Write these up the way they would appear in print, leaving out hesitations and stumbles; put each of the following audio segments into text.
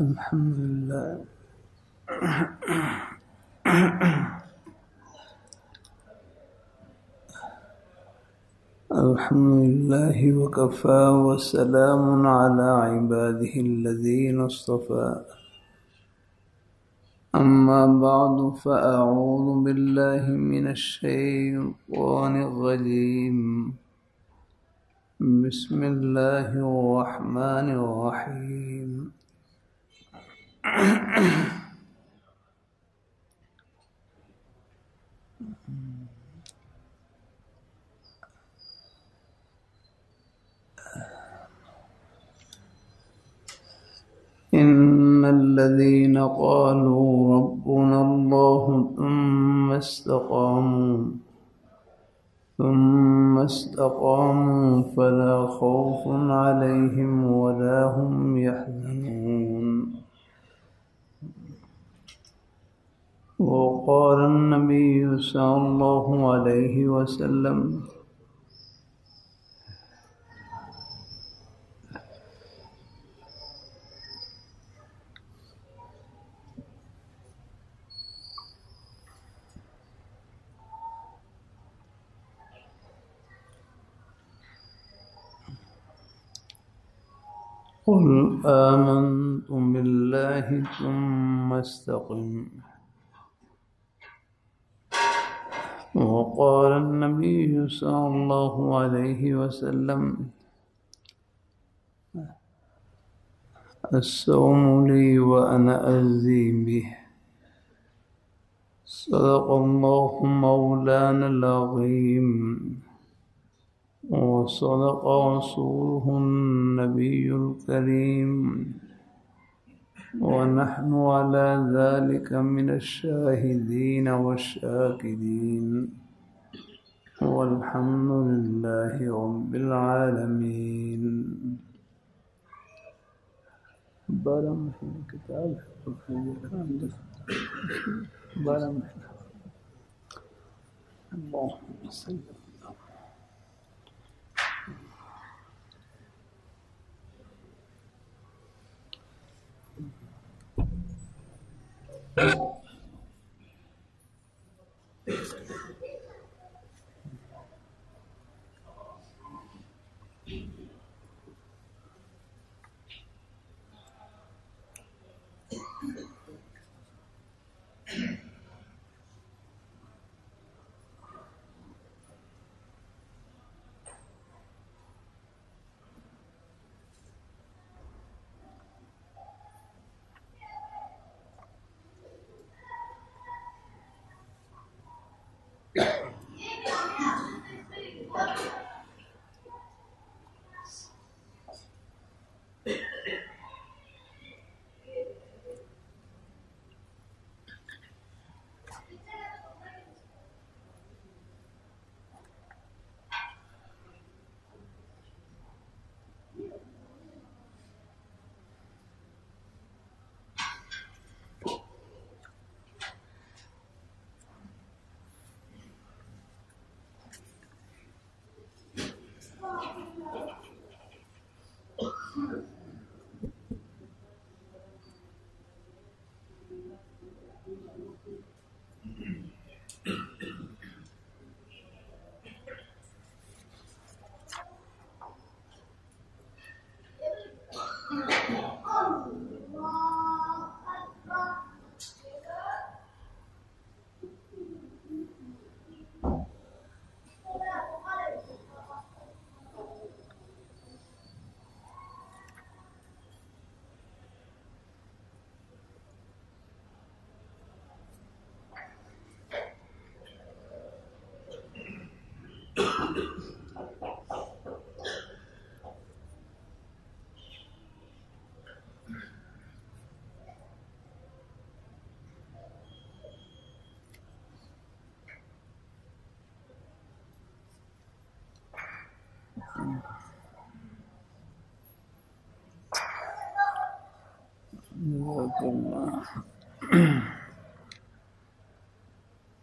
الحمد لله الحمد لله وكفى وسلام على عباده الذين اصطفى أما بعد فأعوذ بالله من الشيطان الرجيم بسم الله الرحمن الرحيم إن الذين قالوا ربنا الله ثم استقاموا فلا خوف عليهم ولا هم يحزنون وقال النبي صلى الله عليه وسلم قل آمنت بالله ثم استقم وقال النبي صلى الله عليه وسلم الصوم لي وأنا أجزي به صدق الله مولانا العظيم وصدق رسوله النبي الكريم ونحن على ذلك من الشاهدين والشاكرين والحمد لله رب العالمين. بارہ مہینے کتاب بارہ مہینے اللہم صلی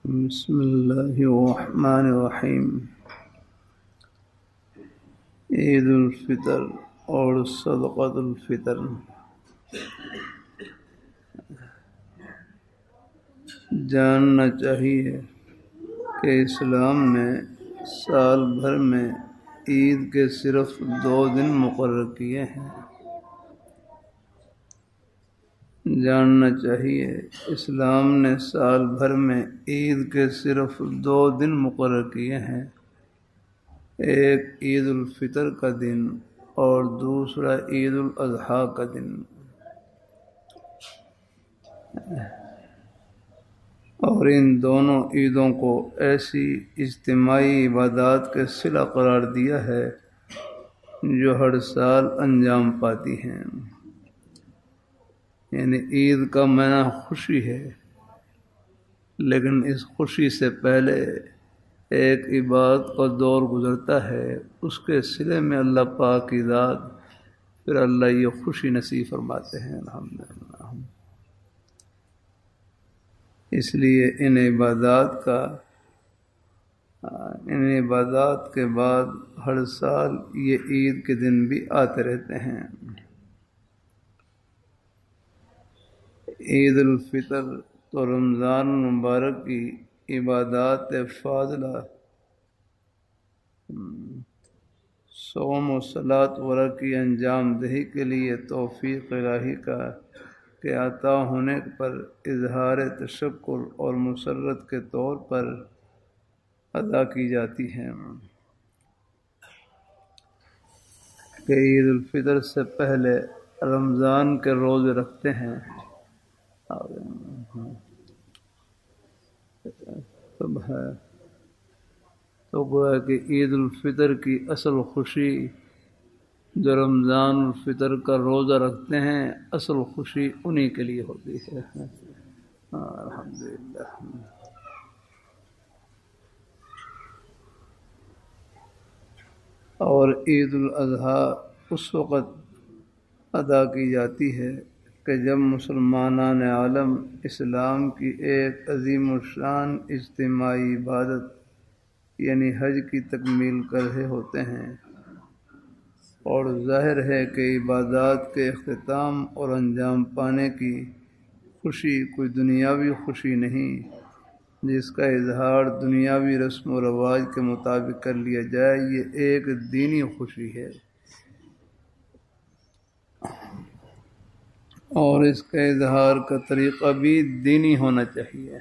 بسم اللہ الرحمن الرحیم. عید الفطر اور صدقۃ الفطر جاننا چاہیے کہ اسلام نے سال بھر میں عید کے صرف 2 دن مقرر کیے ہیں۔ جاننا چاہیے اسلام نے سال بھر میں عید کے صرف 2 دن مقرر کیے ہیں، ایک عید الفطر کا دن اور دوسرا عید الاضحیٰ کا دن، اور ان دونوں عیدوں کو ایسی اجتماعی عبادات کے صلہ قرار دیا ہے جو ہر سال انجام پاتی ہیں۔ یعنی عید کا معنی خوشی ہے، لیکن اس خوشی سے پہلے ایک عبادت کا دور گزرتا ہے، اس کے صلے میں اللہ پاک کی ذات پھر اللہ یہ خوشی نصیب فرماتے ہیں۔ الحمدللہ، اس لیے ان عبادات کے بعد ہر سال یہ عید کے دن بھی آتے رہتے ہیں۔ عید الفطر تو رمضان المبارک کی عبادات فاضلہ صوم و صلاۃ وغیرہ کی انجام دہی کے لیے توفیق الہی کے عطا ہونے پر اظہار تشکر اور مسرت کے طور پر ادا کی جاتی ہیں کہ عید الفطر سے پہلے رمضان کے روزے رکھتے ہیں، تو گویا کہ عید الفطر کی اصل خوشی جو رمضان الفطر کا روزہ رکھتے ہیں، اصل خوشی انہی کے لیے ہوتی ہے۔ الحمدللہ۔ اور عید الاضحیٰ اس وقت ادا کی جاتی ہے کہ جب مسلمانان عالم اسلام کی ایک عظیم الشان اجتماعی عبادت یعنی حج کی تکمیل کر رہے ہوتے ہیں، اور ظاہر ہے کہ عبادات کے اختتام اور انجام پانے کی خوشی کوئی دنیاوی خوشی نہیں جس کا اظہار دنیاوی رسم و رواج کے مطابق کر لیا جائے، یہ ایک دینی خوشی ہے، اور اس کے اظہار کا طریقہ بھی دینی ہونا چاہیے۔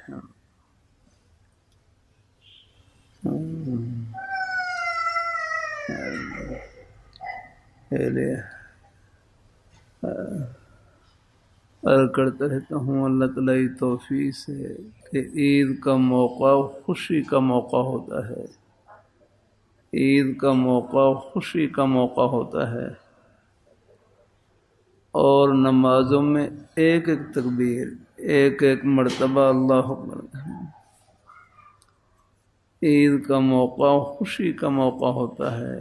عرض کرتا رہتا ہوں اللہ تعالیٰ کی توفیق سے کہ عید کا موقع خوشی کا موقع ہوتا ہے، عید کا موقع خوشی کا موقع ہوتا ہے، اور نمازوں میں ایک ایک تکبیر، ایک ایک مرتبہ اللہ اکبر۔ عید کا موقع خوشی کا موقع ہوتا ہے،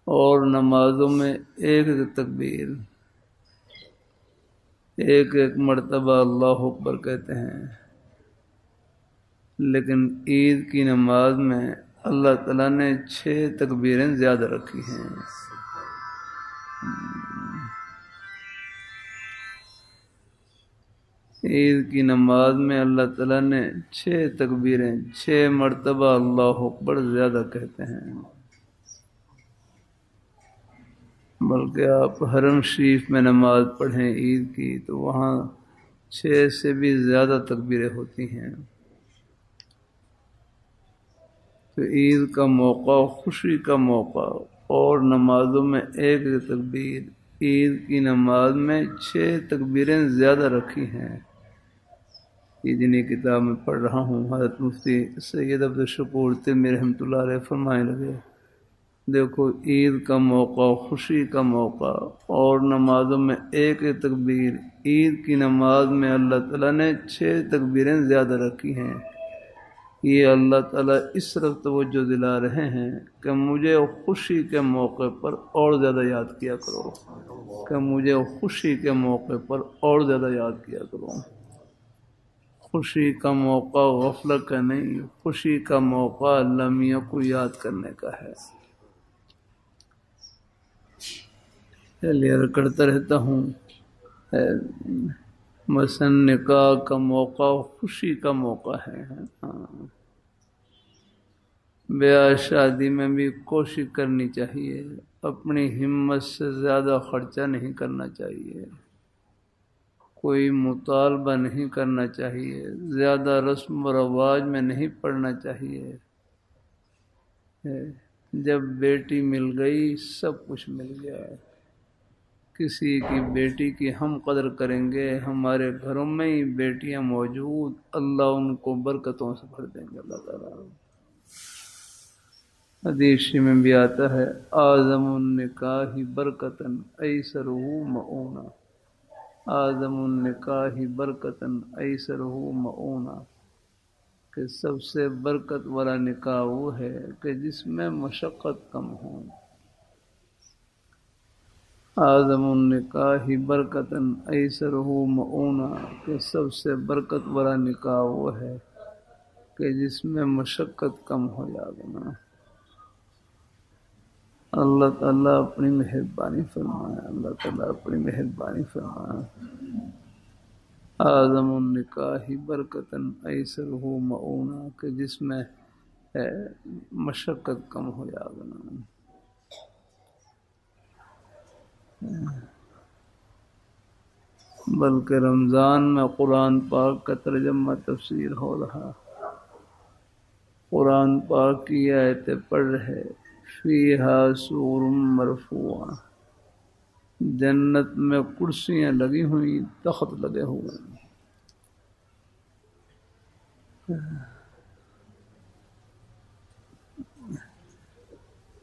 اور نمازوں میں ایک ایک تکبیر، ایک ایک مرتبہ اللہ اکبر کہتے ہیں، لیکن عید کی نماز میں اللہ تعالیٰ نے 6 تکبیریں زیادہ رکھی ہیں۔ عید کی نماز میں اللہ تعالیٰ نے 6 تکبیریں، 6 مرتبہ اللہ اکبر زیادہ کہتے ہیں، بلکہ آپ حرم شریف میں نماز پڑھیں عید کی تو وہاں 6 سے بھی زیادہ تکبیریں ہوتی ہیں۔ تو عید کا موقع خوشی کا موقع، اور نمازوں میں ایک تکبیر، عید کی نماز میں 6 تکبیریں زیادہ رکھی ہیں۔ یہ جنہیں کتاب میں پڑھ رہا ہوں، حضرت مفتی سید عبدالشکور تیمری رحمۃ اللہ علیہ فرمائے لگے، دیکھو عید کا موقع خوشی کا موقع اور نمازوں میں ایک تکبیر، عید کی نماز میں اللہ تعالیٰ نے 6 تکبیریں زیادہ رکھی ہیں۔ یہ اللہ تعالیٰ اس طرف توجہ دلا رہے ہیں کہ مجھے خوشی کے موقع پر اور زیادہ یاد کیا کرو، کہ مجھے خوشی کے موقع پر اور زیادہ یاد کیا کرو۔ خوشی کا موقع غفلت کا نہیں، خوشی کا موقع اللہ میاں کو یاد کرنے کا ہے۔ چلیے کرتا رہتا ہوں مثلا نکاح کا موقع خوشی کا موقع ہے. بیاہ شادی میں بھی کوشش کرنی چاہیے، اپنی ہمت سے زیادہ خرچہ نہیں کرنا چاہیے، کوئی مطالبہ نہیں کرنا چاہیے، زیادہ رسم و رواج میں نہیں پڑنا چاہیے. جب بیٹی مل گئی سب کچھ مل گیا. کسی کی بیٹی کی ہم قدر کریں گے، ہمارے گھروں میں ہی بیٹیاں موجود، اللہ ان کو برکتوں سے بھر دیں گے. اللہ تعالیٰ حدیث میں بھی آتا ہے اعظم النکاح برکتاً ایسرہ مؤونہ، اعظم النکاح برکتاً ایسرہ مؤونہ، کہ سب سے برکت والا نکاح وہ ہے کہ جس میں مشقت کم ہو. اعظم النکاح برکتاً ایسرہ مؤونہ، کہ سب سے برکت والا نکاح وہ ہے کہ جس میں مشقت کم ہو جانا. اللہ تعالیٰ اپنی مہربانی فرمائے، اللہ تعالیٰ اپنی مہربانی فرمائے. اعظم النکاح برکتاً ایسرہ مؤونہ، کہ جس میں مشقت کم ہو جانا. بلکہ رمضان میں قرآن پاک کا ترجمہ تفسیر ہو رہا، قرآن پاک کی آیتیں پڑھ رہے. فیہا سور مرفوع، جنت میں کرسیاں لگی ہوئی، تخت لگے ہوئے.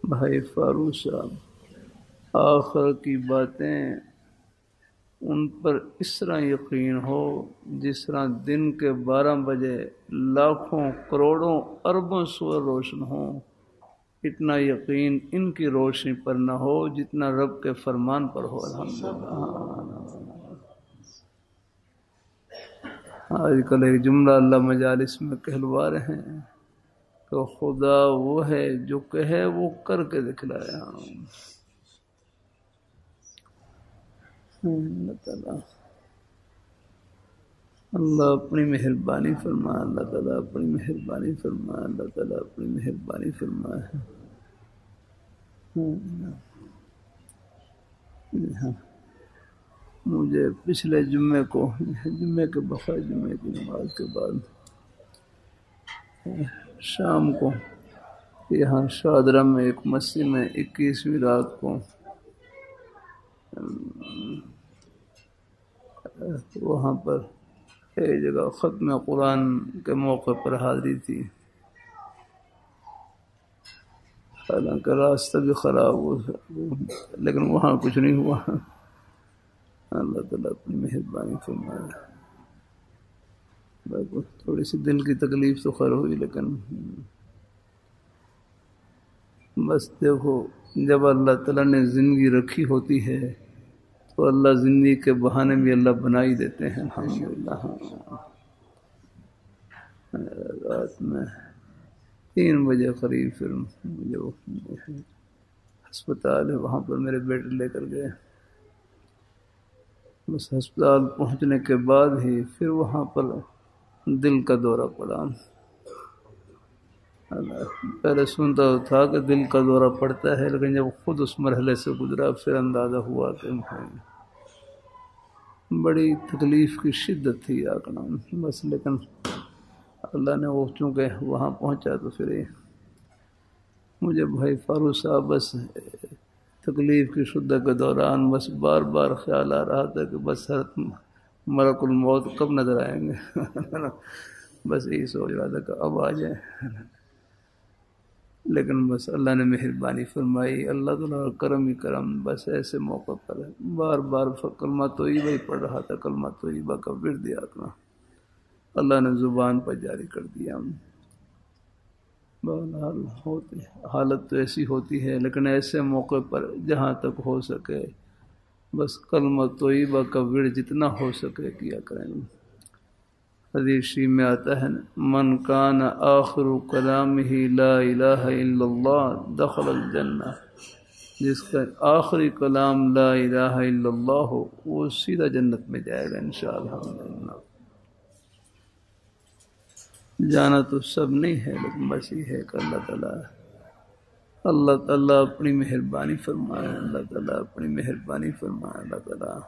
بھائی فاروق صاحب، آخر کی باتیں ان پر اس طرح یقین ہو جس طرح دن کے 12 بجے لاکھوں کروڑوں اربوں سورج روشن ہوں، اتنا یقین ان کی روشنی پر نہ ہو جتنا رب کے فرمان پر ہو. الحمدللہ. آج کل ایک جملہ اللہ مجالس میں کہلوا رہے ہیں کہ خدا وہ ہے جو کہے وہ کر کے دکھلایا. اللہ اپنی مہربانی فرمائے، اللہ تعالیٰ اپنی مہربانی فرمائے، اللہ تعالیٰ اپنی مہربانی فرمائے. مجھے پچھلے جمعے کو، جمعے کے بخیر جمعے کی نماز کے بعد شام کو یہاں شادرہ میں ایک مسجد میں 21ویں رات کو وہاں پر ایک جگہ ختم قرآن کے موقع پر حاضری تھی. حالانکہ راستہ بھی خراب ہو لیکن وہاں کچھ نہیں ہوا. اللہ تعالیٰ اپنی مہربانی فرمائے. تھوڑی سی دل کی تکلیف تو خیر ہوئی، لیکن بس دیکھو جب اللہ تعالیٰ نے زندگی رکھی ہوتی ہے تو اللہ زندگی کے بہانے بھی اللہ بنا ہی دیتے ہیں. الحمدللہ. رات میں 3 بجے قریب پھر مجھے ہسپتال ہے، وہاں پر میرے بیٹے لے کر گئے. بس ہسپتال پہنچنے کے بعد ہی پھر وہاں پر دل کا دورہ پڑا. پہلے سنتا تھا کہ دل کا دورہ پڑتا ہے، لیکن جب خود اس مرحلے سے گزرا پھر اندازہ ہوا کہ بڑی تکلیف کی شدت تھی آقنا. بس لیکن اللہ نے وہ چونکہ وہاں پہنچا تو پھر مجھے بھائی فاروق صاحب بس تکلیف کی شدت کے دوران بس بار بار خیال آ رہا تھا کہ بس ملک الموت کب نظر آئیں گے. بس یہی سوچ رہا تھا کہ اب آ جائیں. لیکن بس اللہ نے مہربانی فرمائی، اللہ تعالیٰ کرم ہی کرم. بس ایسے موقع پر بار بار کلمہ طیبہ ہی پڑھ رہا تھا، کلمہ طیبہ کا ورد یاد کرنا اللہ نے زبان پر جاری کر دیا. بہرحال ہوتی حالت تو ایسی ہوتی ہے، لیکن ایسے موقع پر جہاں تک ہو سکے بس کلمہ طیبہ کا ورد جتنا ہو سکے کیا کریں. حدیث میں آتا ہے من کان آخر کلامہ لا الہ الا اللہ دخل الجنہ، جس کا آخری کلام لا الہ الا اللہ ہو وہ سیدھا جنت میں جائے گا انشاءاللہ۔ جانا تو سب نہیں ہے لیکن بس یہ ہے کہ اللہ تعالیٰ اپنی مہربانی فرمائے، اللہ تعالیٰ اپنی مہربانی فرمائے، اللہ تعالیٰ۔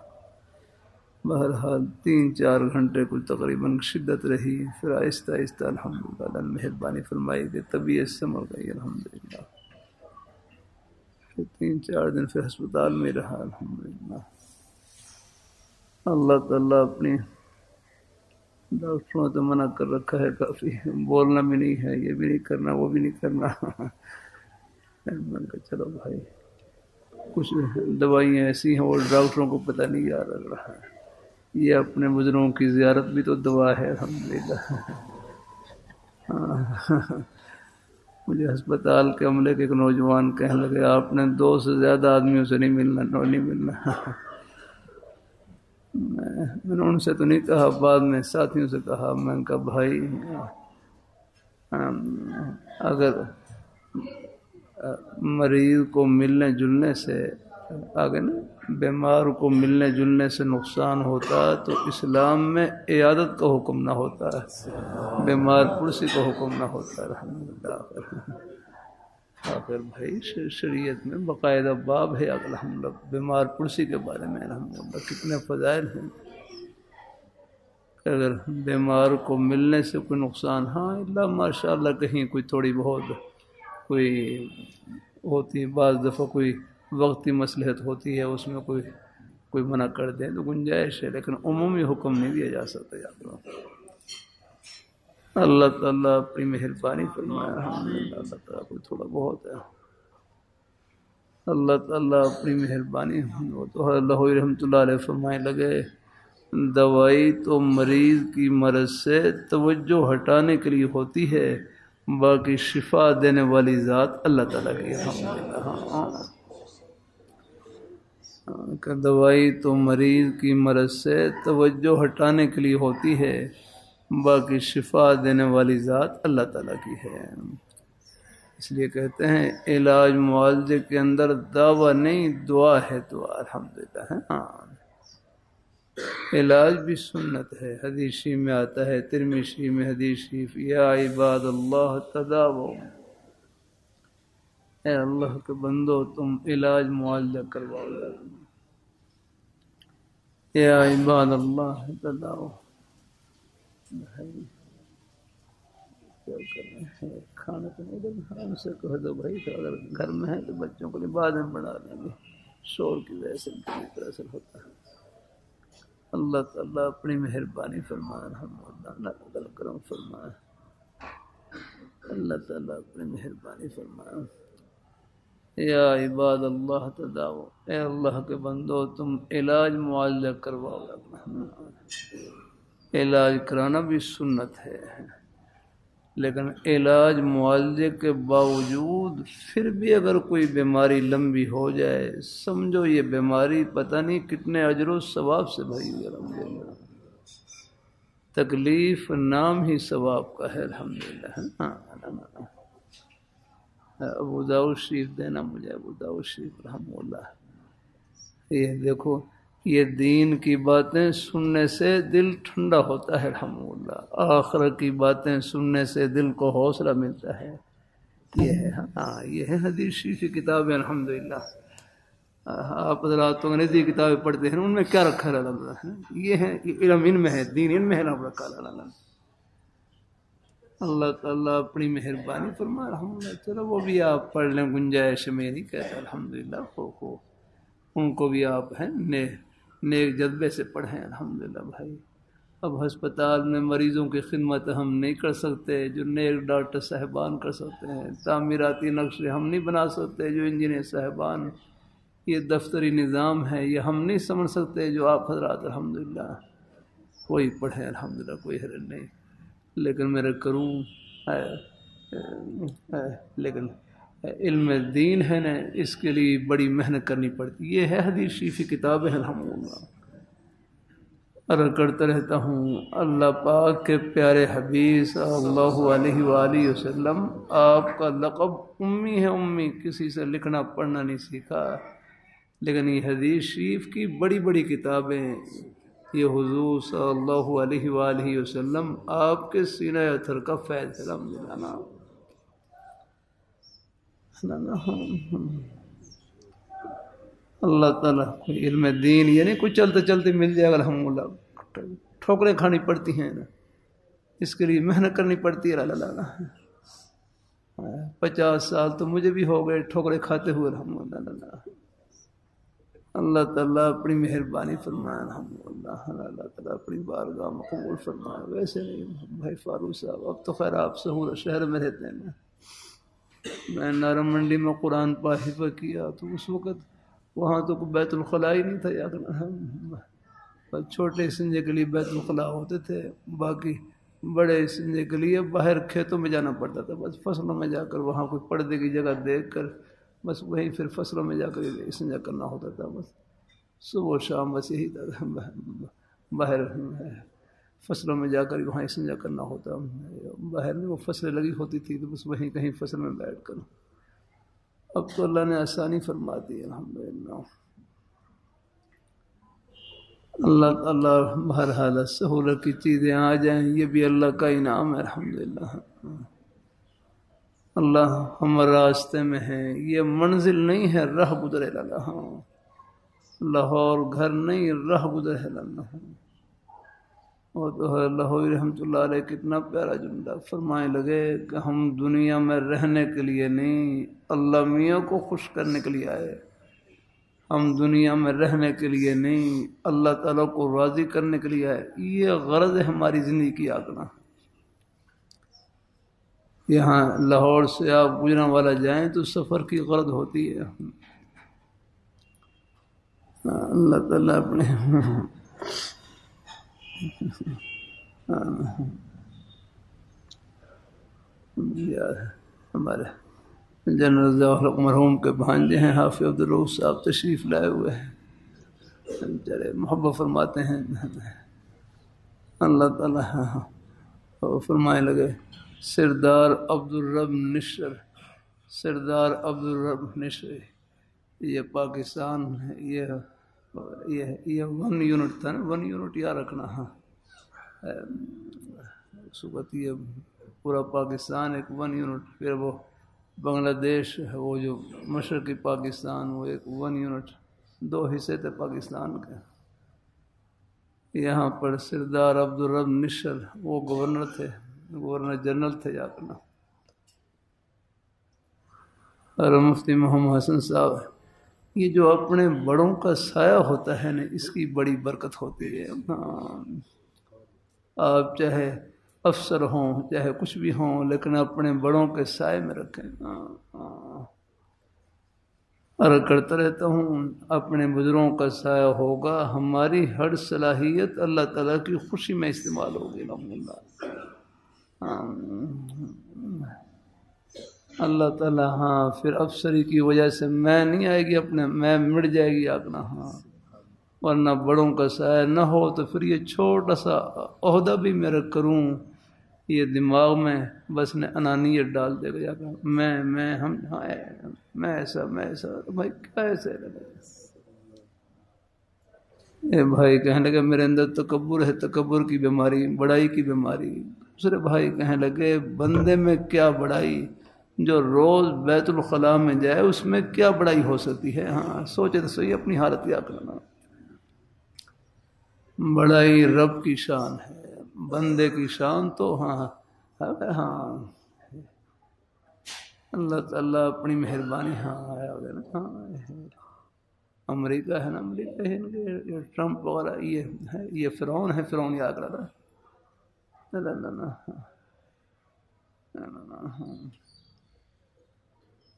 بہرحال 3-4 گھنٹے کل تقریباً شدت رہی، پھر آہستہ آہستہ الحمدللہ اللہ نے مہربانی فرمائی کہ طبیعت سنبھل گئی الحمدللہ۔ پھر 3-4 دن پھر ہسپتال میں رہا الحمدللہ۔ اللہ تعالیٰ اپنی ڈاکٹروں نے تو منع کر رکھا ہے کافی، بولنا بھی نہیں ہے، یہ بھی نہیں کرنا وہ بھی نہیں کرنا۔ میں نے کہا چلو بھائی کچھ دوائیاں ایسی ہیں اور ڈاکٹروں کو پتہ نہیں یاد لگ رہا ہے، یہ اپنے بزرگوں کی زیارت بھی تو دعا ہے الحمدللہ۔ مجھے ہسپتال کے عملے کے ایک نوجوان کہنے لگے آپ نے 2 سے زیادہ آدمیوں سے نہیں ملنا، نہیں ملنا۔ میں نے ان سے تو نہیں کہا، بعد میں ساتھیوں سے کہا، میں نے کہا بھائی اگر مریض کو ملنے جلنے سے آگے نا بیمار کو ملنے جلنے سے نقصان ہوتا تو اسلام میں عیادت کا حکم نہ ہوتا ہے، بیمار پرسی کا حکم نہ ہوتا۔ الحمدللہ آخر بھائی شریعت میں باقاعدہ باب ہے الحمدللہ بیمار پرسی کے بارے میں، الحمدللہ کتنے فضائل ہیں۔ اگر بیمار کو ملنے سے کوئی نقصان، ہاں اللہ ماشاءاللہ کہیں کوئی تھوڑی بہت کوئی ہوتی ہے، بعض دفعہ کوئی وقتی مصلحت ہوتی ہے، اس میں کوئی منع کر دیں تو گنجائش ہے، لیکن عمومی حکم نہیں دیا جا سکتا۔ اللہ تعالیٰ اپنی مہربانی فرمائے الحمدللہ۔ اللہ تعالیٰ کوئی تھوڑا بہت ہے، اللہ تعالیٰ اپنی مہربانی۔ وہ تو اللہ رحمۃ اللہ علیہ فرمائے لگے دوائی تو مریض کی مرض سے توجہ ہٹانے کے لیے ہوتی ہے، باقی شفا دینے والی ذات اللہ تعالیٰ کی الحمدللہ۔ کہ دوائی تو مریض کی مرض سے توجہ ہٹانے کے لیے ہوتی ہے، باقی شفا دینے والی ذات اللہ تعالیٰ کی ہے۔ اس لیے کہتے ہیں علاج معالجے کے اندر دعویٰ نہیں دعا ہے، دعا الحمدللہ ہے۔ علاج بھی سنت ہے، حدیث شریف میں آتا ہے، ترمذی شریف میں حدیث شریف یا عباد اللہ تداو، اے اللہ کے بندو تم علاج معالجہ کرواؤ، یا عباد اللہ تداو۔ کیا کر رہے ہیں کھانا تو نہیں دینا، ہم سے کہہ دو بھائی اگر گھر میں ہے تو بچوں کو بعد میں بنا لیں گے، شور کی وجہ سے اثر ہوتا ہے۔ اللہ تعالیٰ اپنی مہربانی فرمائے الحمدللہ، اللہ تعالیٰ کرم فرمائے، اللہ تعالیٰ اپنی مہربانی فرمائے۔ یا عباد اللہ تداو، اے اللہ کے بندو تم علاج معالجہ کرواؤ۔ علاج کرانا بھی سنت ہے، لیکن علاج معالجے کے باوجود پھر بھی اگر کوئی بیماری لمبی ہو جائے، سمجھو یہ بیماری پتہ نہیں کتنے اجر و ثواب سے بھری ہوئی الحمدللہ، تکلیف نام ہی ثواب کا ہے الحمدللہ۔ ابو داؤد شریف دینا مجھے، ابو داؤد شریف رحمہ اللہ۔ یہ دیکھو یہ دین کی باتیں سننے سے دل ٹھنڈا ہوتا ہے الحمدللہ، آخرت کی باتیں سننے سے دل کو حوصلہ ملتا ہے۔ یہ ہے یہ ہے حدیث شریف کی کتابیں الحمدللہ۔ آپ حضرات تو انگریزی کتابیں پڑھتے ہیں، ان میں کیا رکھا ہے الحمدللہ، یہ ہے علم ان میں ہے، دین ان میں ہے رکھا الحمدللہ۔ اللہ تعالیٰ اپنی مہربانی فرمائے الحمدللہ۔ چلو وہ بھی آپ پڑھ لیں، گنجائش میں نہیں کہتا الحمدللہ، ان کو بھی آپ ہیں نیک جذبے سے پڑھیں الحمدللہ بھائی۔ اب ہسپتال میں مریضوں کی خدمت ہم نہیں کر سکتے جو نیک ڈاکٹر صاحبان کر سکتے ہیں، تعمیراتی نقشے ہم نہیں بنا سکتے جو انجینئر صاحبان، یہ دفتری نظام ہے یہ ہم نہیں سمجھ سکتے جو آپ حضرات الحمدللہ۔ کوئی پڑھے الحمدللہ، کوئی حرج نہیں، لیکن میرے کروں لیکن علم دین ہے نا، اس کے لیے بڑی محنت کرنی پڑتی۔ یہ ہے حدیث شریف کی کتابیں الحمدللہ، عرض کرتا رہتا ہوں اللہ پاک کے پیارے حبیب صلی اللہ علیہ وآلہ وسلم آپ کا لقب امی ہے، امی، کسی سے لکھنا پڑھنا نہیں سیکھا، لیکن یہ حدیث شریف کی بڑی بڑی کتابیں، یہ حضور صلی اللہ علیہ وآلہ وسلم آپ کے سینہ اطہر کا فیض ہے۔ الحمدللہ اللہ تعالیٰ کوئی علم دین یہ نہیں کوئی چلتے چلتے مل جائے گا، الحمدللہ ٹھوکریں کھانی پڑتی ہیں نا، اس کے لیے محنت کرنی پڑتی ہے۔ اللہ 50 سال تو مجھے بھی ہو گئے ٹھوکریں کھاتے ہوئے، الحمدللہ اللہ تعالیٰ اپنی مہربانی فرمائے، الحمدللہ اللہ تعالیٰ اپنی بارگاہ مقبول فرمائے۔ ویسے نہیں بھائی فاروق صاحب، اب تو خیر آپ سہولت شہر میں رہتے ہیں، میں نارم منڈی میں قرآن پاک حفظ کیا تو اس وقت وہاں تو کوئی بیت الخلاء ہی نہیں تھا، یا چھوٹے سنجے کے لیے بیت الخلاء ہوتے تھے، باقی بڑے سنجے کے لیے باہر کھیتوں میں جانا پڑتا تھا، بس فصلوں میں جا کر وہاں کوئی پردے کی جگہ دیکھ کر بس وہیں پھر فصلوں میں جا کر استنجا کرنا ہوتا تھا، بس صبح و شام بس یہی تھا، باہر فصلوں میں جا کر وہاں استنجا کرنا ہوتا، باہر میں وہ فصلیں لگی ہوتی تھی تو بس وہیں کہیں فصل میں بیٹھ کر۔ اب تو اللہ نے آسانی فرما دی الحمدللہ، اللہ تعالیٰ بہرحال سہولت کی چیزیں آ جائیں یہ بھی اللہ کا انعام ہے، الحمدللہ اللہ ہم راستے میں ہیں، یہ منزل نہیں ہے راہ گزرے اللہ، لاہور گھر نہیں راہ گزر ہے اللہ۔ وہ تو ہے لاہوری رحمۃ اللہ علیہ کتنا پیارا جملہ فرمائے لگے کہ ہم دنیا میں رہنے کے لیے نہیں اللہ میاں کو خوش کرنے کے لیے آئے، ہم دنیا میں رہنے کے لیے نہیں اللہ تعالیٰ کو راضی کرنے کے لیے آئے، یہ غرض ہے ہماری زندگی کی آگنا۔ یہاں لاہور سے آپ گجران والا جائیں تو سفر کی غرض ہوتی ہے، اللہ تعالیٰ اپنے ہمارے جنرل ضیاء مرحوم کے بھانجے ہیں حافظ عبدالرؤوف صاحب تشریف لائے ہوئے ہیں، بچارے محبت فرماتے ہیں، اللہ تعالیٰ فرمائے لگے سردار عبدالرب نشر، سردار عبدالرب نشر یہ پاکستان ہے، یہ 1 یونٹ تھا نا، 1 یونٹ یاد رکھنا، ہاں اس وقت یہ پورا پاکستان ایک 1 یونٹ، پھر وہ بنگلہ دیش ہے وہ جو مشرقی پاکستان وہ ایک 1 یونٹ، 2 حصے تھے پاکستان کے۔ یہاں پر سردار عبدالرب نشر وہ گورنر تھے، گورنر جنرل تھے یا اپنا، اور مفتی محمد حسن صاحب، یہ جو اپنے بڑوں کا سایہ ہوتا ہے نا اس کی بڑی برکت ہوتی ہے۔ آپ چاہے افسر ہوں چاہے کچھ بھی ہوں لیکن اپنے بڑوں کے سائے میں رکھیں۔ عرض کرتا رہتا ہوں اپنے بزرگوں کا سایہ ہوگا، ہماری ہر صلاحیت اللہ تعالیٰ کی خوشی میں استعمال ہوگی، الحمدللہ اللہ تعالیٰ۔ ہاں پھر افسری کی وجہ سے میں نہیں آئے گی، اپنے میں مٹ جائے گی آگنا، ہاں ورنہ بڑوں کا سایہ نہ ہو تو پھر یہ چھوٹا سا عہدہ بھی میرا کروں یہ دماغ میں بس نے انانیت ڈال دے گا، میں ہم میں ایسا بھائی کیا ایسا ہے بھائی کہنے لگے میرے اندر تکبر ہے، تکبر کی بیماری، بڑائی کی بیماری۔ دوسرے بھائی کہنے لگے بندے میں کیا بڑائی، جو روز بیت الخلاء میں جائے اس میں کیا بڑائی ہو سکتی ہے؟ ہاں سوچے تو صحیح اپنی حالت یاد کرنا، بڑائی رب کی شان ہے، بندے کی شان تو ہاں اللہ تعالیٰ اپنی مہربانی ہاں آیا ہوگا نا، ہاں امریکہ ہے نا، امریکہ ہے ٹرمپ وغیرہ، یہ فرعون ہے، فرعون یاد رہا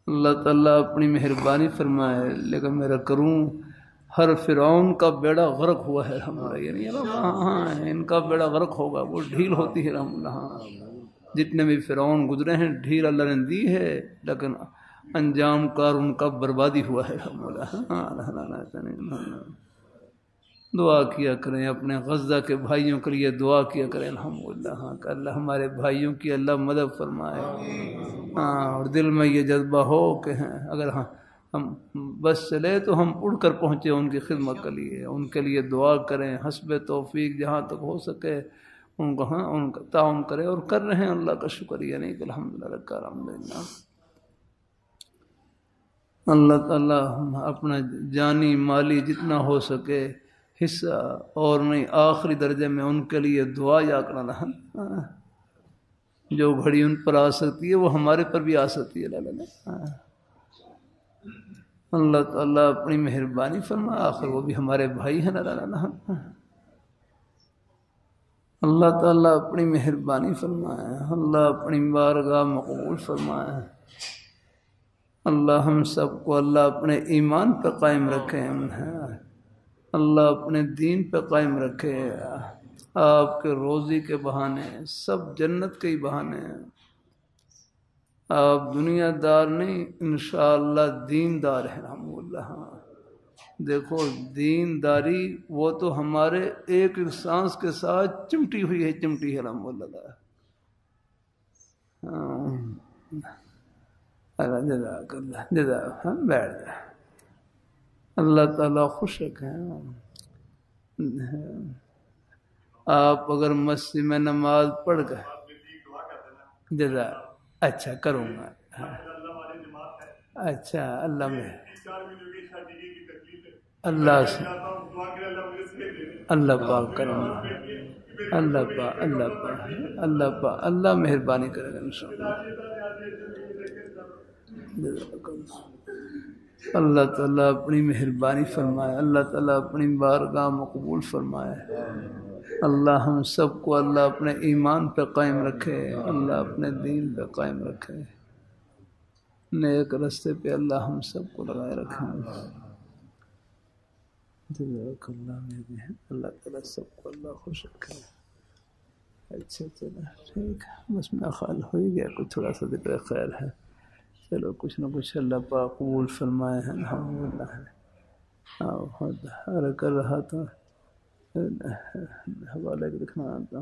اللہ تعالیٰ اپنی مہربانی فرمائے، لیکن میرا کروں ہر فرعون کا بیڑا غرق ہوا ہے ہمارا، یعنی ہاں ان کا بیڑا غرق ہوگا، وہ ڈھیل ہوتی ہے رحمۃ اللہ۔ جتنے بھی فرعون گزرے ہیں ڈھیل اللہ نے دی ہے، لیکن انجام کار ان کا بربادی ہوا ہے رحمۃ اللہ۔ دعا کیا کریں، اپنے غزہ کے بھائیوں کے لیے دعا کیا کریں الحمدللہ، ہاں کہ اللہ ہمارے بھائیوں کی اللہ مدد فرمائے، ہاں، اور دل میں یہ جذبہ ہو کہ اگر ہم بس چلے تو ہم اڑ کر پہنچے ان کی خدمت کے لیے، ان کے لیے دعا کریں، حسب توفیق جہاں تک ہو سکے ان کو ان کا تعاون کرے، اور کر رہے ہیں، اللہ کا شکریہ نہیں کہ الحمدللہ کا الحمدللہ۔ اللہ تعالیٰ اپنا جانی مالی جتنا ہو سکے حصہ، اور نہیں آخری درجے میں ان کے لیے دعا یا کرنا، جو گھڑی ان پر آ سکتی ہے وہ ہمارے پر بھی آ سکتی ہے، اللہ تعالیٰ اپنی مہربانی فرما، آخر وہ بھی ہمارے بھائی ہیں، اللہ تعالیٰ اپنی مہربانی فرمائے، اللہ اپنی بارگاہ مقبول فرمائے، اللہ ہم سب کو اللہ اپنے ایمان پہ قائم رکھے، اللہ اپنے دین پہ قائم رکھے، آپ کے روزی کے بہانے سب جنت کے ہی بہانے ہیں، آپ دنیا دار نہیں، انشاءاللہ دین دار ہیں الحمدللہ۔ دیکھو دین داری وہ تو ہمارے ایک سانس کے ساتھ چمٹی ہوئی ہے، چمٹی ہے الحمدللہ۔ جزاک اللہ، جزاک، بیٹھ جائے، اللہ تعالیٰ خوش رکھے۔ آپ اگر مسجد میں نماز پڑھ گئے، جزاک، اچھا کروں گا، اچھا اللہ میں اللہ سے اللہ پاک کروں گا، اللہ پاک اللہ پاک اللہ پاک اللہ مہربانی کرے گا انشاءاللہ۔ اللہ تعالیٰ اپنی مہربانی فرمائے، اللہ تعالیٰ اپنی بارگاہ مقبول فرمائے، اللہ ہم سب کو اللہ اپنے ایمان پہ قائم رکھے، اللہ اپنے دین پہ قائم رکھے، نیک راستے پہ اللہ ہم سب کو لگائے رکھیں۔ جزاک اللہ میری ہے، اللہ تعالیٰ سب کو اللہ خوش رکھے۔ اچھا چلو ٹھیک ہے، بس میرا خیال ہو ہی گیا، کچھ تھوڑا سا ذکر خیر ہے، چلو کچھ نہ کچھ اللہ پاک قبول فرمائے ہیں الحمدللہ۔ کر رہا تھا حوالے لکھنا آتا،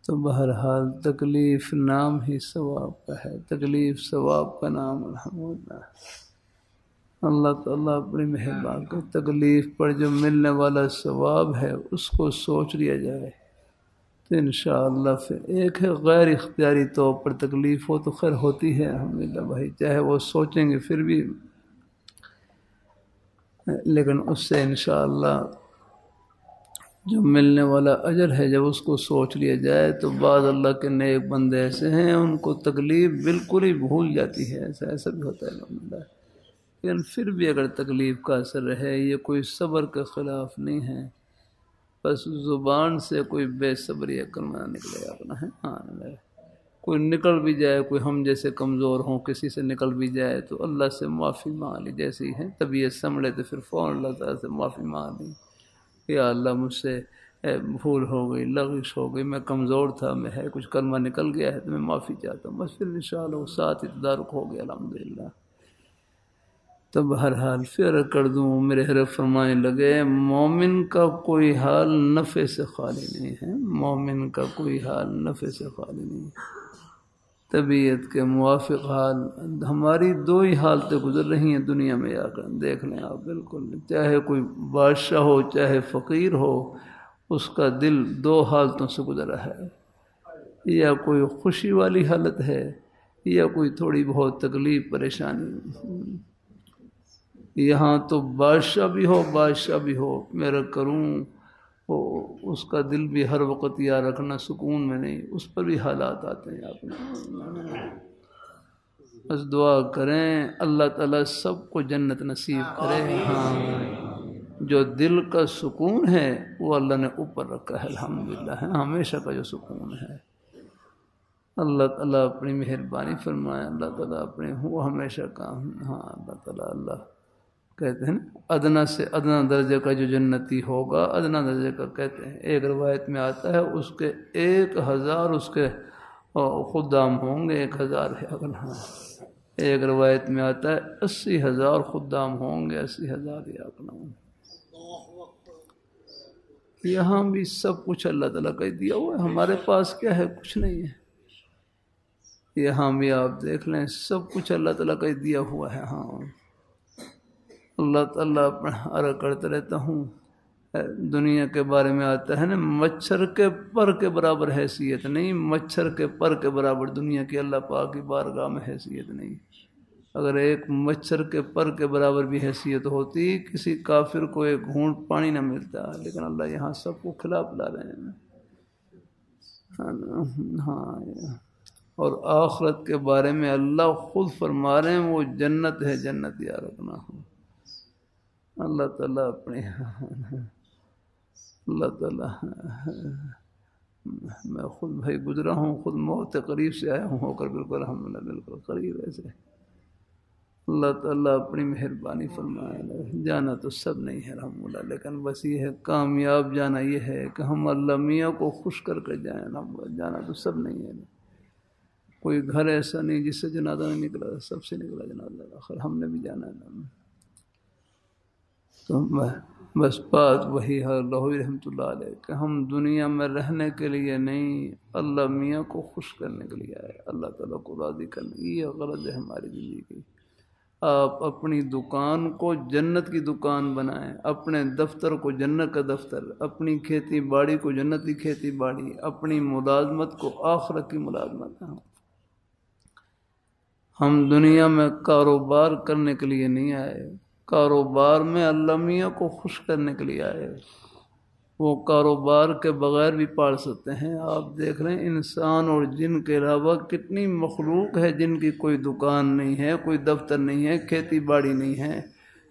تو بہرحال تکلیف نام ہی ثواب کا ہے، تکلیف ثواب کا نام الحمدللہ۔ اللہ تعالیٰ اپنی مہربانی کو تکلیف پر جو ملنے والا ثواب ہے اس کو سوچ لیا جائے تو انشاءاللہ پھر ایک ہے غیر اختیاری طور پر تکلیف ہو تو خیر ہوتی ہے الحمدللہ بھائی، چاہے وہ سوچیں گے پھر بھی، لیکن اس سے انشاءاللہ جو ملنے والا اجر ہے جب اس کو سوچ لیا جائے تو بعض اللہ کے نیک بندے ایسے ہیں ان کو تکلیف بالکل ہی بھول جاتی ہے، ایسا بھی ہوتا ہے الحمدللہ۔ لیکن پھر بھی اگر تکلیف کا اثر رہے، یہ کوئی صبر کے خلاف نہیں ہے، بس زبان سے کوئی بے صبری کلمہ نہ نکلے اپنا ہے، کوئی نکل بھی جائے، کوئی ہم جیسے کمزور ہوں کسی سے نکل بھی جائے تو اللہ سے معافی مانگ لی، جیسی ہے طبیعت سنبھلے تو پھر فوراً اللہ تعالیٰ سے معافی مانگ لی، یا اللہ مجھ سے بھول ہو گئی، لغزش ہو گئی، میں کمزور تھا، میں ہے کچھ کلمہ نکل گیا ہے تو میں معافی چاہتا ہوں، بس پھر انشاءاللہ وہ ساتھ تدارک ہو گیا الحمدللہ۔ تو بہرحال پھر کر دوں میرے حضرت فرمانے لگے، مومن کا کوئی حال نفع سے خالی نہیں ہے، مومن کا کوئی حال نفع سے خالی نہیں، طبیعت کے موافق حال، ہماری دو ہی حالتیں گزر رہی ہیں دنیا میں، آ کر دیکھ لیں آپ، بالکل چاہے کوئی بادشاہ ہو چاہے فقیر ہو، اس کا دل دو حالتوں سے گزرا ہے، یا کوئی خوشی والی حالت ہے یا کوئی تھوڑی بہت تکلیف پریشانی۔ یہاں تو بادشاہ بھی ہو میرا کروں، اس کا دل بھی ہر وقت یا رکھنا سکون میں نہیں، اس پر بھی حالات آتے ہیں آپ نے، بس دعا کریں اللہ تعالیٰ سب کو جنت نصیب کرے۔ ہاں جو دل کا سکون ہے وہ اللہ نے اوپر رکھا ہے الحمدللہ، ہمیشہ کا جو سکون ہے اللہ تعالیٰ اپنی مہربانی فرمائے، اللہ تعالیٰ اپنے وہ ہمیشہ کا، ہاں اللہ تعالیٰ اللہ کہتے ہیں ادنا سے ادنا درجے کا جو جنتی ہوگا، ادنا درجے کا کہتے ہیں، ایک روایت میں آتا ہے اس کے 1000 اس کے خدام ہوں گے، 1000 ہے اگر، ہاں ایک روایت میں آتا ہے 80,000 خدام ہوں گے، 80,000 یا اپنا یہاں بھی سب کچھ اللہ تعالیٰ کا ہی دیا ہوا ہے، ہمارے پاس کیا ہے؟ کچھ نہیں ہے۔ یہاں بھی آپ دیکھ لیں سب کچھ اللہ تعالیٰ کا ہی دیا ہوا ہے۔ ہاں اللہ تعالیٰ عرض کرتے رہتا ہوں، دنیا کے بارے میں آتا ہے نا، مچھر کے پر کے برابر حیثیت نہیں، مچھر کے پر کے برابر دنیا کی اللہ پاک کی بارگاہ میں حیثیت نہیں۔ اگر ایک مچھر کے پر کے برابر بھی حیثیت ہوتی، کسی کافر کو ایک گھونٹ پانی نہ ملتا، لیکن اللہ یہاں سب کو کھلا پلا رہے ہیں۔ ہاں، اور آخرت کے بارے میں اللہ خود فرما رہے ہیں وہ جنت ہے، جنت یا رکھنا ہو۔ اللہ تعالیٰ اپنے اللہ تعالیٰ، میں خود بھائی گزرا ہوں، خود موت کے قریب سے آیا ہوں ہو کر، بالکل الحمدللہ بالکل قریب ایسے۔ اللہ تعالیٰ اپنی مہربانی فرمائے، جانا تو سب نہیں ہے الحمدللہ، لیکن بس یہ ہے کامیاب جانا یہ ہے کہ ہم اللہ میاں کو خوش کر کے جائیں الحمدللہ، جانا تو سب نہیں ہے۔ کوئی گھر ایسا نہیں جس سے جنازہ نہیں نکلا، سب سے نکلا جنازہ، آخر ہم نے بھی جانا ہے۔ تو بس بات وہی ہے لاہوری رحمۃ اللہ علیہ کہ ہم دنیا میں رہنے کے لیے نہیں، اللہ میاں کو خوش کرنے کے لیے آئے، اللہ تعالیٰ کو راضی کرنے، یہ غرض ہے ہماری زندگی کی۔ آپ اپنی دکان کو جنت کی دکان بنائیں، اپنے دفتر کو جنت کا دفتر، اپنی کھیتی باڑی کو جنت کی کھیتی باڑی، اپنی ملازمت کو آخرت کی ملازمت۔ ہم دنیا میں کاروبار کرنے کے لیے نہیں آئے، کاروبار میں اللہ میاں کو خوش کرنے کے لیے آئے۔ وہ کاروبار کے بغیر بھی پال سکتے ہیں۔ آپ دیکھ رہے ہیں انسان اور جن کے علاوہ کتنی مخلوق ہے جن کی کوئی دکان نہیں ہے، کوئی دفتر نہیں ہے، کھیتی باڑی نہیں ہے،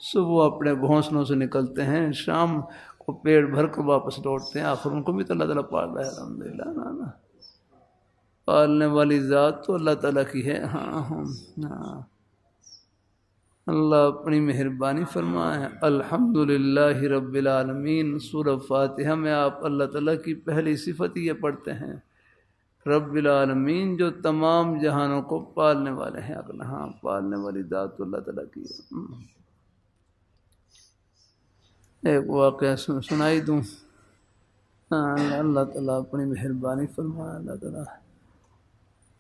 صبح اپنے گھونسلوں سے نکلتے ہیں، شام کو پیٹ بھر کر واپس لوٹتے ہیں، آخر ان کو بھی تو اللہ تعالیٰ پال رہا ہے الحمدللہ۔ نا پالنے والی ذات تو اللہ تعالیٰ کی ہے۔ ہاں اللہ اپنی مہربانی فرمائے۔ الحمدللہ رب العالمین، سورہ فاتحہ میں آپ اللہ تعالیٰ کی پہلی صفت یہ پڑھتے ہیں، رب العالمین، جو تمام جہانوں کو پالنے والے ہیں۔ ہاں، پالنے والی ذات تو اللہ تعالیٰ کی ہے۔ ایک واقعہ سنائی دوں؟ اللہ تعالیٰ اپنی مہربانی فرمائے۔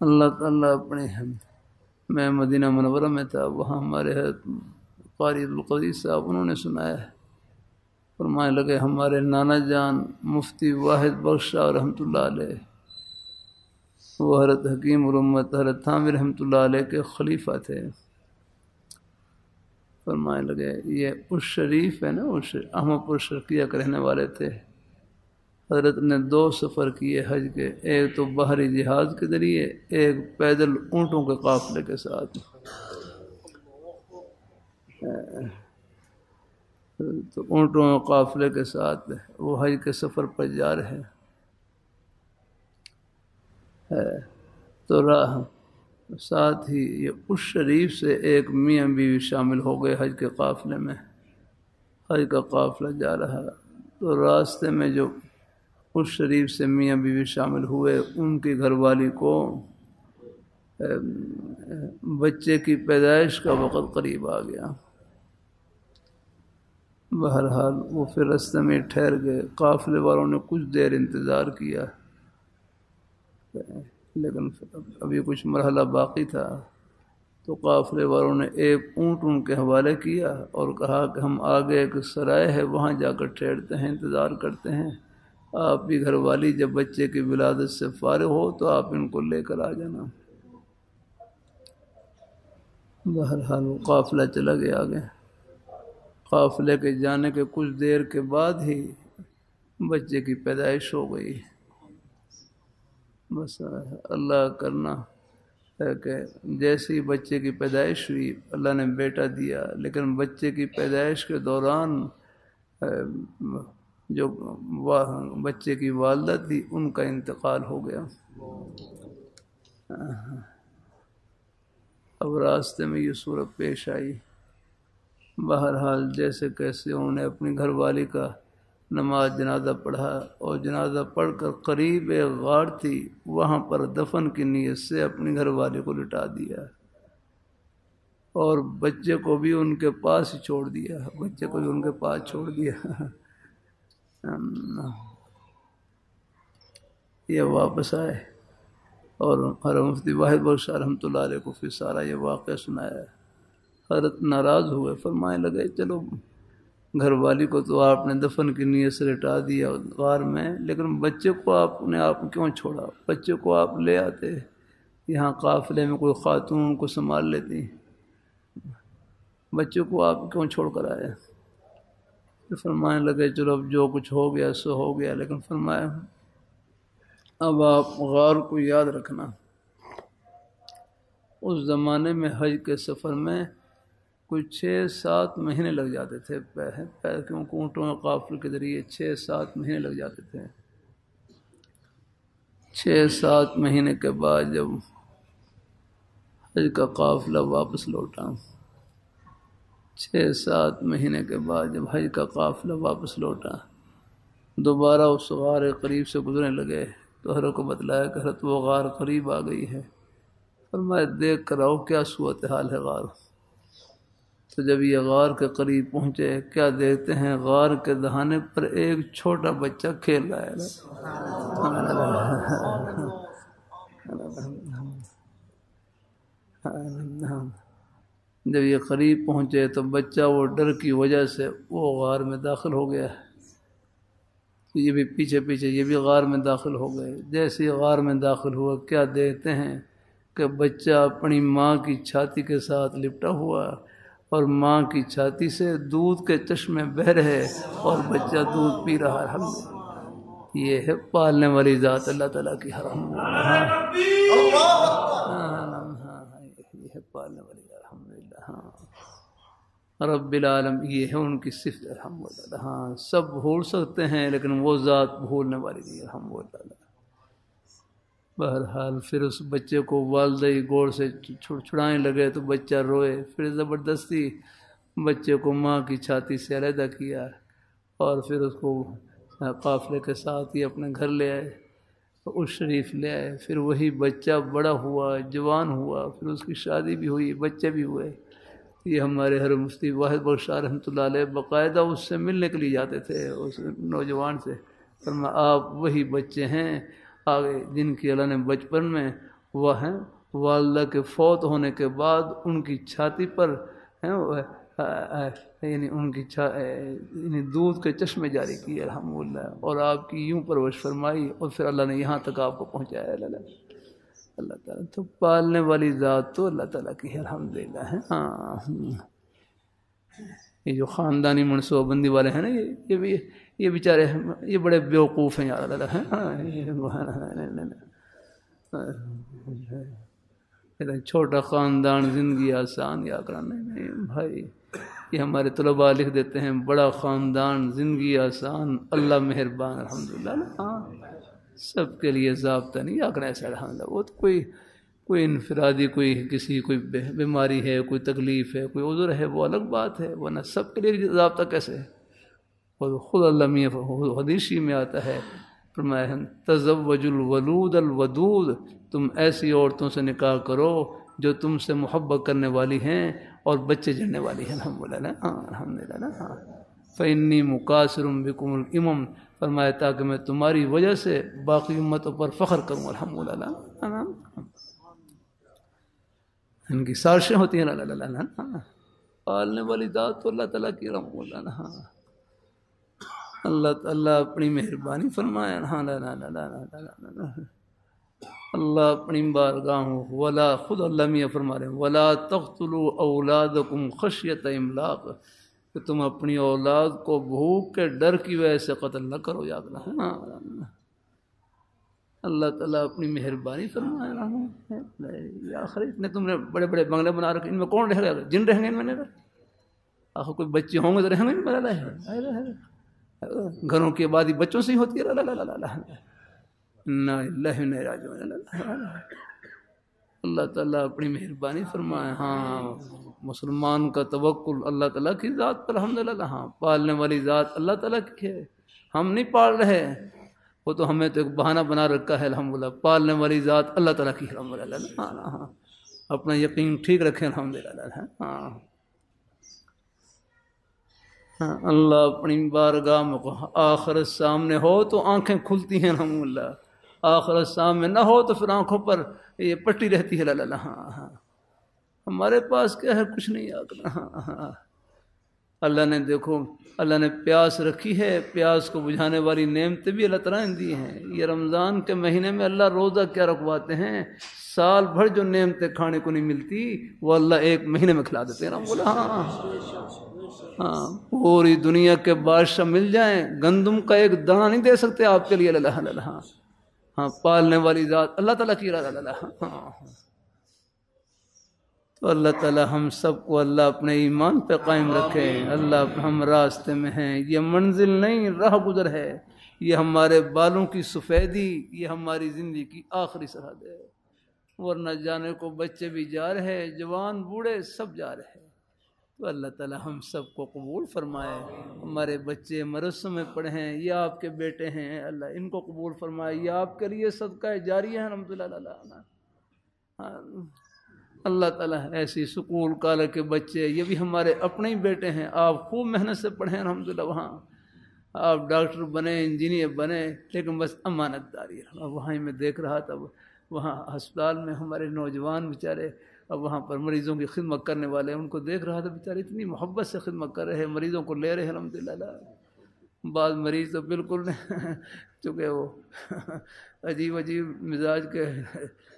اللہ تعالیٰ اپنے، میں مدینہ منورہ میں تھا، وہاں ہمارے قاری القدیر صاحب انہوں نے سنایا ہے، فرمانے لگے ہمارے نانا جان مفتی واحد بخش شاہ رحمۃ اللہ علیہ، وہ حضرت حکیم الامت حضرت تھانوی رحمۃ اللہ علیہ کے خلیفہ تھے۔ فرمانے لگے یہ اس شریف ہے نا، اس احمد پور شرقیہ کے رہنے والے تھے۔ حضرت نے 2 سفر کیے حج کے، ایک تو بحری جہاز کے ذریعے، ایک پیدل اونٹوں کے قافلے کے ساتھ۔ تو اونٹوں کے قافلے کے ساتھ وہ حج کے سفر پر جا رہے ہیں، تو راہ ساتھ ہی یہ اس شریف سے ایک میاں بیوی شامل ہو گئے حج کے قافلے میں۔ حج کا قافلہ جا رہا، تو راستے میں جو اس شریف سے میاں بیوی شامل ہوئے، ان کی گھر والی کو بچے کی پیدائش کا وقت قریب آ گیا۔ بہرحال وہ پھر راستے میں ٹھہر گئے، قافلے والوں نے کچھ دیر انتظار کیا، لیکن ابھی کچھ مرحلہ باقی تھا، تو قافلے والوں نے ایک اونٹ ان کے حوالے کیا اور کہا کہ ہم آگے ایک سرائے ہے وہاں جا کر ٹھہرتے ہیں، انتظار کرتے ہیں، آپ کی گھر والی جب بچے کی ولادت سے فارغ ہو تو آپ ان کو لے کر آ جانا۔ بہرحال وہ قافلہ چلا گیا آگے۔ قافلے کے جانے کے کچھ دیر کے بعد ہی بچے کی پیدائش ہو گئی۔ بس اللہ کرنا ہے کہ جیسی بچے کی پیدائش ہوئی اللہ نے بیٹا دیا، لیکن بچے کی پیدائش کے دوران جو بچے کی والدہ تھی ان کا انتقال ہو گیا۔ اب راستے میں یہ صورت پیش آئی۔ بہرحال جیسے کیسے انہوں نے اپنی گھر والی کا نماز جنازہ پڑھا، اور جنازہ پڑھ کر قریب ایک غار تھی وہاں پر دفن کی نیت سے اپنی گھر والی کو لٹا دیا، اور بچے کو بھی ان کے پاس ہی چھوڑ دیا، بچے کو بھی ان کے پاس چھوڑ دیا۔ یہ واپس آئے اور حضرت مفتی واحد بخش رحمۃ اللہ علیہ کو پھر سارا یہ واقعہ سنایا۔ حضرت ناراض ہوئے، فرمانے لگے چلو گھر والی کو تو آپ نے دفن کی نیت سے لٹا دیا غار میں، لیکن بچے کو آپ نے کیوں چھوڑا؟ بچے کو آپ لے آتے، یہاں قافلے میں کوئی خاتون ان کو سنبھال لیتی، بچے کو آپ کیوں چھوڑ کر آئے؟ پھر فرمانے لگے چلو اب جو کچھ ہو گیا سو ہو گیا، لیکن فرمایا اب آپ غار کو یاد رکھنا، اس زمانے میں حج کے سفر میں کوئی 6-7 مہینے لگ جاتے تھے، کیونکہ اونٹوں کے قافلے کے ذریعے 6-7 مہینے لگ جاتے تھے۔ 6-7 مہینے کے بعد جب حج کا قافلہ واپس لوٹا، 6-7 مہینے کے بعد جب حج کا قافلہ واپس لوٹا، دوبارہ اس غار قریب سے گزرنے لگے تو حضرت کو بتلایا کہ حضرت وہ غار قریب آ گئی ہے۔ فرمایا دیکھ کر آؤ کیا صورتحال ہے غار۔ تو جب یہ غار کے قریب پہنچے، کیا دیکھتے ہیں غار کے دہانے پر ایک چھوٹا بچہ کھیل رہا ہے۔ جب یہ قریب پہنچے تو بچہ وہ ڈر کی وجہ سے وہ غار میں داخل ہو گیا، یہ بھی پیچھے پیچھے یہ بھی غار میں داخل ہو گئے۔ جیسے غار میں داخل ہوا، کیا دیکھتے ہیں کہ بچہ اپنی ماں کی چھاتی کے ساتھ لپٹا ہوا اور ماں کی چھاتی سے دودھ کے چشمے بہہ رہے اور بچہ دودھ پی رہا ہے۔ یہ ہے پالنے والی ذات اللہ تعالیٰ کی الحمد یہ ہے پالنے والی الحمدللہ رب العالم، یہ ہے ان کی صفت الحمدللہ۔ ہاں سب بھول سکتے ہیں لیکن وہ ذات بھولنے والی نہیں الحمدللہ۔ بہرحال پھر اس بچے کو والدہ گوڑ سے چھڑانے لگے تو بچہ روئے، پھر زبردستی بچے کو ماں کی چھاتی سے علیحدہ کیا اور پھر اس کو قافلے کے ساتھ ہی اپنے گھر لے آئے، اس شریف لے آئے۔ پھر وہی بچہ بڑا ہوا، جوان ہوا، پھر اس کی شادی بھی ہوئی، بچے بھی ہوئے۔ یہ ہمارے حضرت مفتی واحد بخش رحمۃ اللہ علیہ باقاعدہ اس سے ملنے کے لیے جاتے تھے، اس نوجوان سے۔ فرمایا آپ وہی بچے ہیں آگے جن کی اللہ نے بچپن میں وہ ہیں والدہ کے فوت ہونے کے بعد ان کی چھاتی پر یعنی ان کی یعنی دودھ کے چشمے جاری کیے الحمدللہ، اور آپ کی یوں پرورش فرمائی اور پھر اللہ نے یہاں تک آپ کو پہنچایا۔ اللہ تعالیٰ تو پالنے والی ذات تو اللہ تعالیٰ کی الحمدللہ ہے۔ ہاں یہ جو خاندانی منصوبہ بندی والے ہیں نا، یہ بیچارے یہ بڑے بیوقوف ہیں یار اللہ ہے۔ چھوٹا خاندان زندگی آسان یا کرانے نہیں بھائی، یہ ہمارے طلباء لکھ دیتے ہیں بڑا خاندان زندگی آسان اللہ مہربان الحمدللہ۔ ہاں سب کے لیے ضابطہ نہیں آکڑا ایسا الحمدللہ، وہ تو کوئی انفرادی کوئی بیماری ہے، کوئی تکلیف ہے، کوئی عذر ہے، وہ الگ بات ہے، ورنہ سب کے لیے ضابطہ کیسے ہے؟ اور خود اللہ حدیثی میں آتا ہے، فرمایا تزوج الولود الودود، تم ایسی عورتوں سے نکاح کرو جو تم سے محبت کرنے والی ہیں اور بچے جننے والی ہیں الحمدللہ۔ الحمدللہ فإنی مقاصر بکم الامم، فرمایا تاکہ میں تمہاری وجہ سے باقی امتوں پر فخر کروں الحمدللہ۔ ان کی سازشیں ہوتی ہیں پالنے والی ذات تو اللہ تعالیٰ کی الحمدللہ۔ اللہ تعالیٰ اپنی مہربانی فرمائے، اللہ اپنی بارگاہوں ولا خود اللہ میاں فرما رہے ہیں ولا تقتلوا اولادکم خشیۃ املاق، کہ تم اپنی اولاد کو بھوک کے ڈر کی وجہ سے قتل نہ کرو، یاد رہنا۔ اللہ تعالیٰ اپنی مہربانی فرمائے۔ آخر اتنے تم نے بڑے بڑے بنگلے بنا رکھے، ان میں کون رہے گا؟ جن رہیں گے ان میں؟ آخر کوئی بچے ہوں گے تو رہیں گے؟ گھروں کی آبادی بچوں سے ہی ہوتی ہے۔ اللہ تعالیٰ اپنی مہربانی فرمائے۔ ہاں مسلمان کا توکل اللہ تعالیٰ کی ذات پر الحمدللہ۔ ہاں پالنے والی ذات اللہ تعالیٰ کی ہے، ہم نہیں پال رہے، وہ تو ہمیں تو ایک بہانہ بنا رکھا ہے الحمدللہ۔ پالنے والی ذات اللہ تعالیٰ کی الحمدللہ۔ ہاں اپنا یقین ٹھیک رکھیں الحمدللہ۔ اللہ اپنی بارگاہ میں آخرت سامنے ہو تو آنکھیں کھلتی ہیں الحمدللہ، آخرت سامنے نہ ہو تو پھر آنکھوں پر یہ پٹی رہتی ہے. لا ہاں ہمارے پاس کیا ہے؟ کچھ نہیں. ہاں اللہ نے دیکھو، اللہ نے پیاس رکھی ہے، پیاس کو بجھانے والی نعمتیں بھی اللہ تعالیٰ نے دی ہیں. یہ رمضان کے مہینے میں اللہ روزہ کیا رکھواتے ہیں، سال بھر جو نعمتیں کھانے کو نہیں ملتی وہ اللہ ایک مہینے میں کھلا دیتے ہیں. بولا ہاں پوری دنیا کے بادشاہ مل جائیں، گندم کا ایک دانہ نہیں دے سکتے آپ کے لیے. اللہ ہاں پالنے والی ذات اللہ تعالیٰ کی اللہ. ہاں تو اللہ تعالیٰ ہم سب کو اللہ اپنے ایمان پہ قائم رکھے. اللہ ہم راستے میں ہیں، یہ منزل نہیں راہ گزر ہے، یہ ہمارے بالوں کی سفیدی، یہ ہماری زندگی کی آخری سرحد ہے. ورنہ جانے کو بچے بھی جا رہے، جوان بوڑھے سب جا رہے. تو اللہ تعالیٰ ہم سب کو قبول فرمائے. ہمارے بچے مدرسوں میں پڑھے ہیں، یہ آپ کے بیٹے ہیں، اللہ ان کو قبول فرمائے. یہ آپ کے لیے صدقہ جاریہ ہے الحمدللہ. اللہ تعالیٰ ایسی سکول کالج کے بچے، یہ بھی ہمارے اپنے ہی بیٹے ہیں. آپ خوب محنت سے پڑھیں الحمدللہ، وہاں آپ ڈاکٹر بنے، انجینئر بنے، لیکن بس امانت داری. وہاں میں دیکھ رہا تھا، وہاں ہسپتال میں ہمارے نوجوان بیچارے اب وہاں پر مریضوں کی خدمت کرنے والے، ان کو دیکھ رہا تھا بیچارے اتنی محبت سے خدمت کر رہے ہیں، مریضوں کو لے رہے ہیں الحمدللہ. بعض مریض تو بالکل چونکہ وہ عجیب مزاج کے،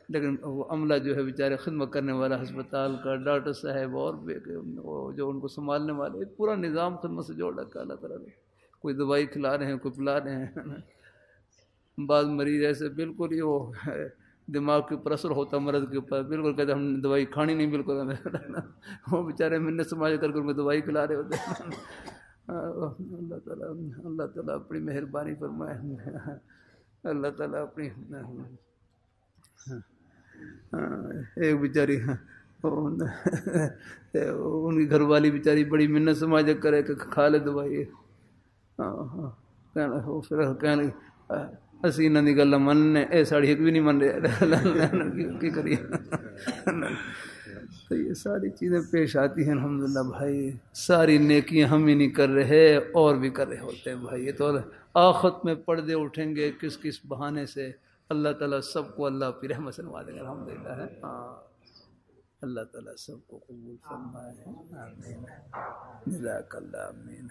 لیکن وہ عملہ جو ہے بیچارے خدمت کرنے والا ہسپتال کا، ڈاکٹر صاحب اور وہ جو ان کو سنبھالنے والے، پورا نظام خدمت سے جوڑ رکھا اللہ تعالیٰ نے. کوئی دوائی کھلا رہے ہیں، کوئی پلا رہے ہیں. بعض مریض ایسے بالکل ہی وہ دماغ کے اوپر اثر ہوتا مرض کے اوپر، بالکل کہتے ہم نے دوائی کھانی نہیں، بالکل وہ بیچارے منت سماج کر کے ان کو دوائی کھلا رہے ہوتے ہیں. اللہ تعالیٰ اپنی مہربانی فرمائے. اللہ تعالیٰ اپنی ایک بیچاری ان کی گھر والی بیچاری بڑی منت سماج کرے کہ کھا لے دوائی. پھر کہنے حسینہ دی گل مننے اے ساڑی ایک بھی نہیں من رہے کی کریے. تو یہ ساری چیزیں پیش آتی ہیں الحمدللہ بھائی. ساری نیکیاں ہم ہی نہیں کر رہے اور بھی کر رہے ہوتے ہیں بھائی. یہ تو آخرت میں پردے اٹھیں گے کس کس بہانے سے. اللہ تعالیٰ سب کو اللہ کی رحمت سے نوازے گا الحمدللہ. اللہ تعالیٰ سب کو قبول فرمائے. آمین. جزاک اللہ. آمین.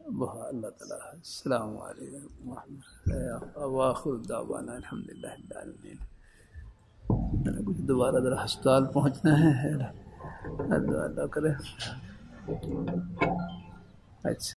اللہ تعالیٰ. السلام علیکم ورحمۃ اللہ وآخر دعوانا الحمدللہ رب العالمین. کچھ دوبارہ ذرا ہسپتال پہنچنا ہے، اللہ کرے. اچھا